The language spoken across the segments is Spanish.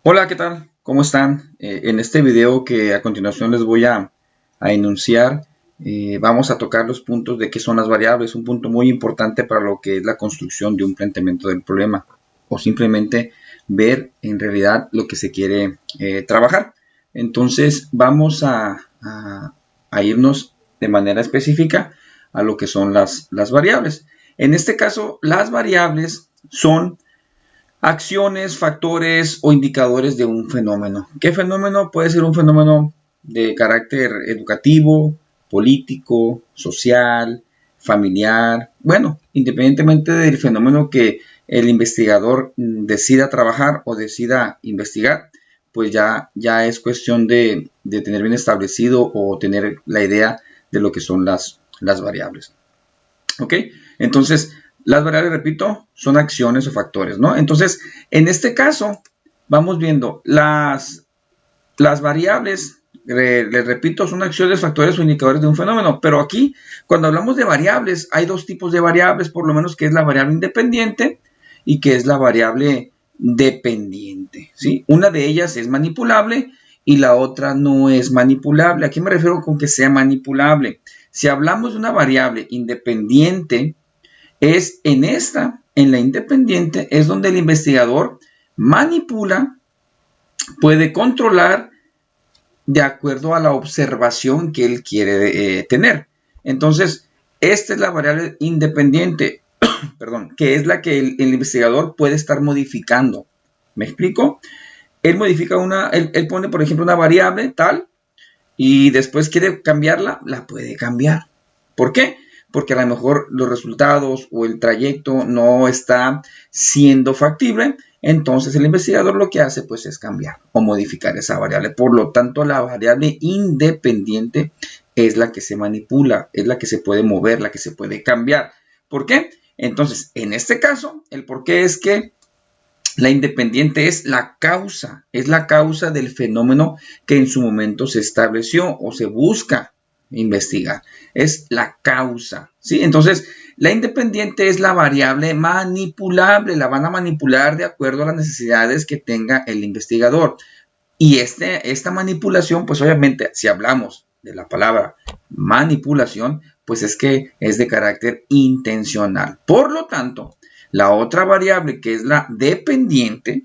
Hola, ¿qué tal? ¿Cómo están? En este video que a continuación les voy a enunciar, vamos a tocar los puntos de qué son las variables, un punto muy importante para lo que es la construcción de un planteamiento del problema o simplemente ver en realidad lo que se quiere trabajar. Entonces vamos a irnos de manera específica a lo que son las variables. En este caso, las variables son acciones, factores o indicadores de un fenómeno. ¿Qué fenómeno? Puede ser un fenómeno de carácter educativo, político, social, familiar. Bueno, independientemente del fenómeno que el investigador decida trabajar o decida investigar, pues ya es cuestión de tener bien establecido o tener la idea de lo que son las variables. ¿Ok? Entonces, las variables, repito, son acciones o factores, ¿no? Entonces, en este caso, vamos viendo las variables, les repito, son acciones, factores o indicadores de un fenómeno, pero aquí, cuando hablamos de variables, hay dos tipos de variables, por lo menos, que es la variable independiente y que es la variable dependiente, ¿sí? Una de ellas es manipulable y la otra no es manipulable. ¿A qué me refiero con que sea manipulable? Si hablamos de una variable independiente, es en la independiente, es donde el investigador manipula, puede controlar de acuerdo a la observación que él quiere tener. Entonces, esta es la variable independiente, perdón, que es la que el investigador puede estar modificando. ¿Me explico? Él modifica él pone, por ejemplo, una variable tal y después quiere cambiarla, la puede cambiar. ¿Por qué? Porque a lo mejor los resultados o el trayecto no está siendo factible, entonces el investigador lo que hace pues es cambiar o modificar esa variable. Por lo tanto, la variable independiente es la que se manipula, es la que se puede mover, la que se puede cambiar. ¿Por qué? Entonces, en este caso, el por qué es que la independiente es la causa del fenómeno que en su momento se estableció o se busca investigar. Es la causa, ¿sí? Entonces, la independiente es la variable manipulable, la van a manipular de acuerdo a las necesidades que tenga el investigador. Y esta manipulación, pues obviamente, si hablamos de la palabra manipulación, pues es que es de carácter intencional. Por lo tanto, la otra variable que es la dependiente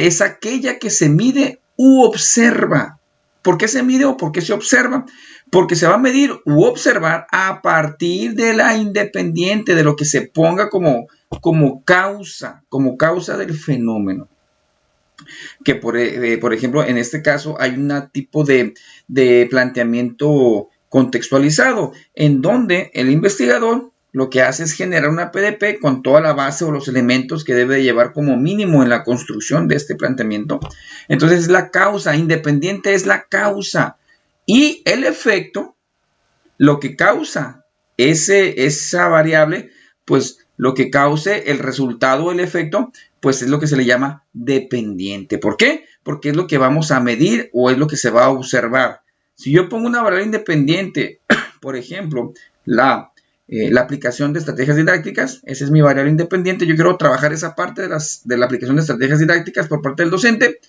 es aquella que se mide u observa. ¿Por qué se mide o por qué se observa? Porque se va a medir u observar a partir de la independiente, de lo que se ponga como causa del fenómeno. Que por ejemplo, en este caso hay un tipo de planteamiento contextualizado en donde el investigador lo que hace es generar una PDP con toda la base o los elementos que debe llevar como mínimo en la construcción de este planteamiento. Entonces, la causa independiente es la causa y el efecto, lo que causa esa variable, pues lo que cause el resultado, el efecto, pues es lo que se le llama dependiente. ¿Por qué? Porque es lo que vamos a medir o es lo que se va a observar. Si yo pongo una variable independiente, por ejemplo, la aplicación de estrategias didácticas, esa es mi variable independiente, yo quiero trabajar esa parte de la aplicación de estrategias didácticas por parte del docente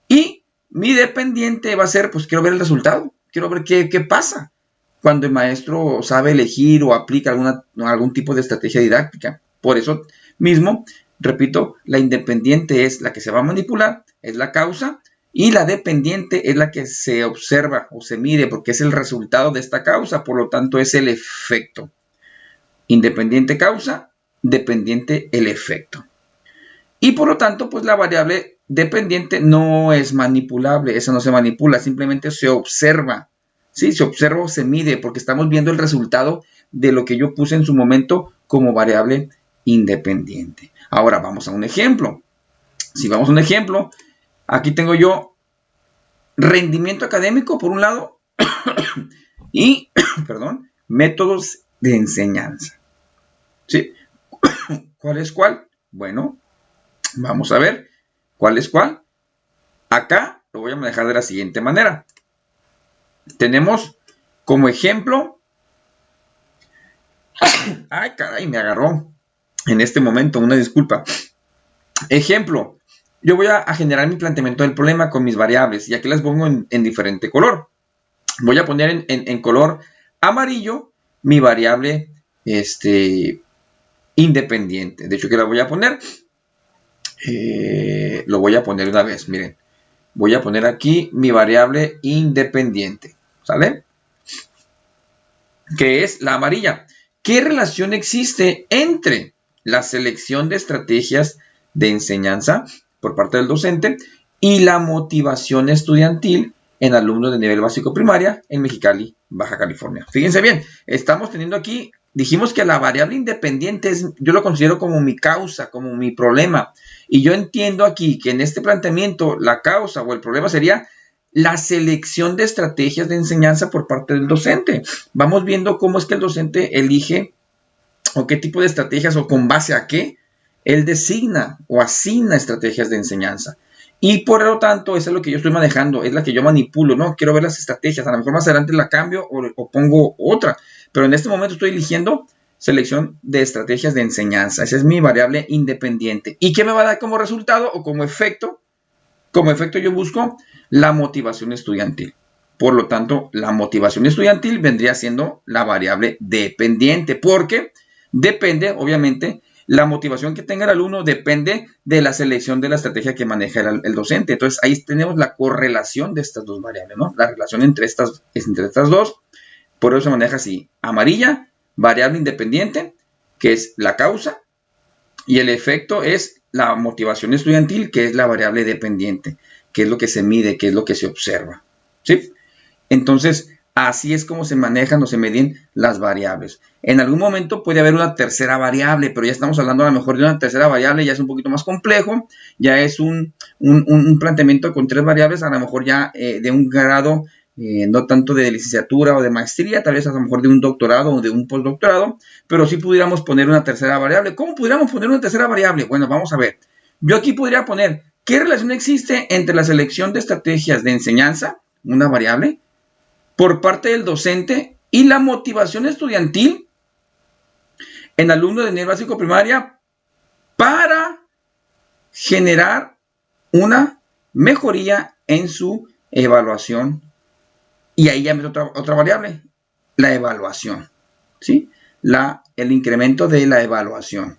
y mi dependiente va a ser, pues quiero ver el resultado, quiero ver qué pasa cuando el maestro sabe elegir o aplica algún tipo de estrategia didáctica. Por eso mismo, repito, la independiente es la que se va a manipular, es la causa, y la dependiente es la que se observa o se mide porque es el resultado de esta causa, por lo tanto es el efecto. Independiente causa, dependiente el efecto. Y por lo tanto, pues la variable dependiente no es manipulable, esa no se manipula, simplemente se observa. Sí, se observa o se mide porque estamos viendo el resultado de lo que yo puse en su momento como variable independiente. Ahora vamos a un ejemplo. Si vamos a un ejemplo, aquí tengo yo rendimiento académico por un lado y, perdón, métodos de enseñanza. ¿Sí? ¿Cuál es cuál? Bueno, vamos a ver cuál es cuál. Acá lo voy a manejar de la siguiente manera. Tenemos como ejemplo, ay caray, me agarró en este momento, una disculpa. Ejemplo, yo voy a generar mi planteamiento del problema con mis variables y aquí las pongo en diferente color. Voy a poner en color amarillo mi variable independiente. De hecho, ¿qué la voy a poner? Lo voy a poner una vez, miren. Voy a poner aquí mi variable independiente, ¿sale? Que es la amarilla. ¿Qué relación existe entre la selección de estrategias de enseñanza por parte del docente y la motivación estudiantil en alumnos de nivel básico primaria en Mexicali, Baja California? Fíjense bien, estamos teniendo aquí, dijimos que la variable independiente yo lo considero como mi causa, como mi problema. Y yo entiendo aquí que en este planteamiento la causa o el problema sería la selección de estrategias de enseñanza por parte del docente. Vamos viendo cómo es que el docente elige o qué tipo de estrategias o con base a qué él designa o asigna estrategias de enseñanza. Y por lo tanto, eso es lo que yo estoy manejando, es la que yo manipulo, ¿no? Quiero ver las estrategias, a lo mejor más adelante la cambio o pongo otra, pero en este momento estoy eligiendo selección de estrategias de enseñanza. Esa es mi variable independiente. ¿Y qué me va a dar como resultado o como efecto? Como efecto yo busco la motivación estudiantil. Por lo tanto, la motivación estudiantil vendría siendo la variable dependiente, porque depende, obviamente, la motivación que tenga el alumno depende de la selección de la estrategia que maneja el docente. Entonces, ahí tenemos la correlación de estas dos variables, ¿no? La relación entre estas dos. Por eso se maneja así. Amarilla, variable independiente, que es la causa, y el efecto es la motivación estudiantil, que es la variable dependiente, que es lo que se mide, que es lo que se observa. ¿Sí? Entonces, así es como se manejan o se miden las variables. En algún momento puede haber una tercera variable, pero ya estamos hablando a lo mejor de una tercera variable, ya es un poquito más complejo, ya es un planteamiento con tres variables, a lo mejor ya de un grado no tanto de licenciatura o de maestría, tal vez a lo mejor de un doctorado o de un postdoctorado, pero sí pudiéramos poner una tercera variable. ¿Cómo pudiéramos poner una tercera variable? Bueno, vamos a ver. Yo aquí podría poner, ¿qué relación existe entre la selección de estrategias de enseñanza, una variable, por parte del docente y la motivación estudiantil en alumnos de nivel básico primaria para generar una mejoría en su evaluación? Y ahí ya meto otra variable, la evaluación, ¿sí? El incremento de la evaluación.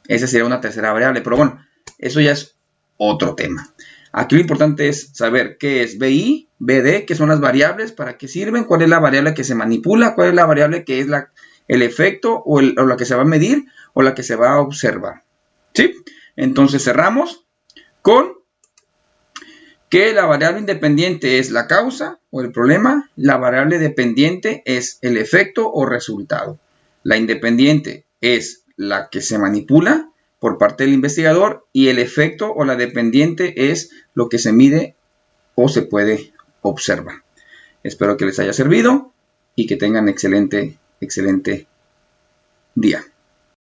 Esa sería una tercera variable, pero bueno, eso ya es otro tema. Aquí lo importante es saber qué es BI, BD, qué son las variables, para qué sirven, cuál es la variable que se manipula, cuál es la variable que es el efecto o la que se va a medir o la que se va a observar, ¿sí? Entonces cerramos con que la variable independiente es la causa o el problema, la variable dependiente es el efecto o resultado. La independiente es la que se manipula por parte del investigador y el efecto o la dependiente es lo que se mide o se puede observar. Espero que les haya servido y que tengan excelente día.